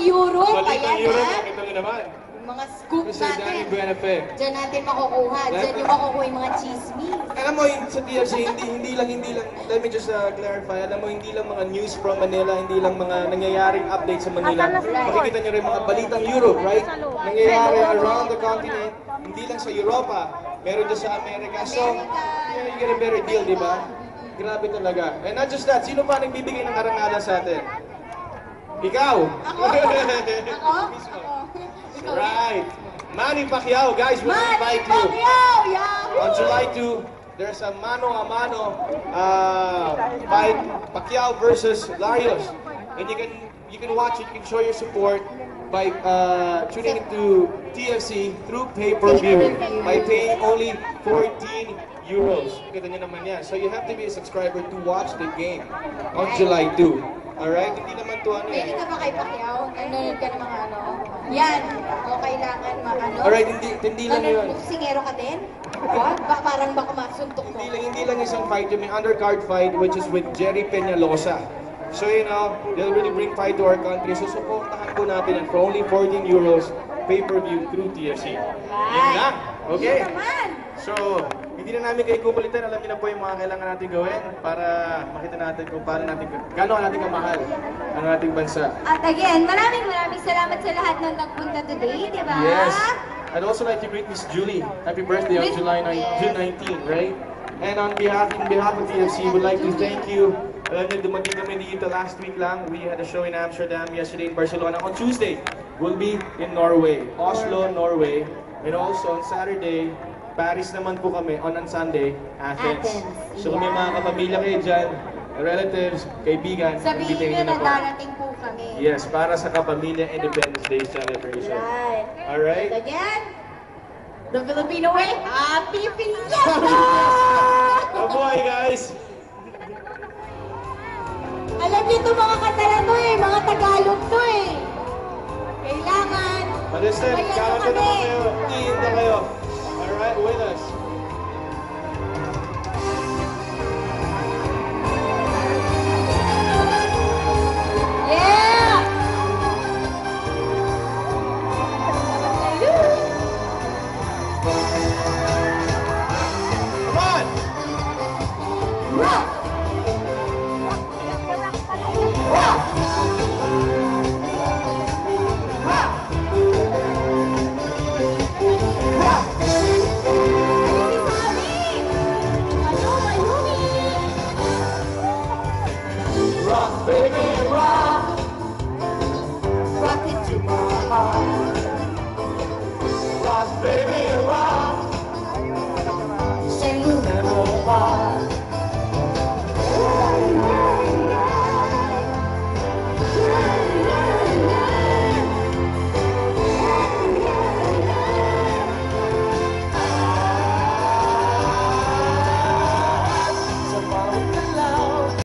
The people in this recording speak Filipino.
Europe. Balitang Ayan Europe, ha. nakita nyo naman. Mga scoop Mr. Danny natin. Buenafe. Diyan natin makukuha. Diyan yung makukuha yung mga chismis. Alam mo, sa TFC, hindi lang, let me just clarify, alam mo, hindi lang mga news from Manila, hindi lang mga nangyayaring updates sa Manila. Makikita nyo rin mga balitang Europe, right? Nangyayari around the continent, hindi lang sa Europa, meron dyan sa Amerika. So, yeah, you get a better deal, di ba? Grabe talaga. And not just that, sino pa nagbibigay ng karangalan sa atin? Ikaw! Ako? Ako? Right. Manny Pacquiao, guys, we'll invite you. Pacquiao! Yeah! On July 2, there's a mano-a-mano fight, Pacquiao versus Larios. And you can watch it, you can show your support by tuning into TFC through pay-per-view by paying only 14 euros. Kita nyo naman yan. So you have to be a subscriber to watch the game on July 2. Alright? Hindi naman to ano Pwede ka ba kay Pacquiao? Nanonood ka ng mga ano? Yan! O kailangan ano? Alright, hindi lang yun. Boksingero ka din? What? Parang baka masuntok mo. Hindi lang isang fight, yung may undercard fight which is with Jerry Peñalosa. So you know, they'll really bring pride to our country. So supportahan po natin and for only 14 euros pay-per-view through TFC. Yun lang. Okay? Yun naman! So, hindi na namin kayo kukulitan. Alam niyo na po yung mga kailangan natin gawin para makita natin kung paano natin, gano'n natin kamahal ang ating bansa. At again, maraming salamat sa lahat ng nagpunta today, di ba? Yes. I'd also like to greet Miss Julie. Happy birthday on June 19, right? And in behalf of TFC, would like to thank you. Alam niyo, dumating kami dito last week lang. We had a show in Amsterdam, yesterday in Barcelona. On Tuesday, we'll be in Norway, Oslo, Norway. And also on Saturday, Paris naman po kami. On Sunday, Athens. So kung may mga kapamilya kayo dyan, relatives, kaibigan, Sabihin nyo na darating po kami. Yes, para sa Kapamilya Independence Day celebration. Right. Alright? And again, the Filipino way, Happy Fiesta! Oh boy, guys! Alam niyo ito mga kanta na to eh, mga Tagalog to eh. Kailangan. Understand, Kaya kakanta kami. naman kayo, iinda kayo. Alright, with us.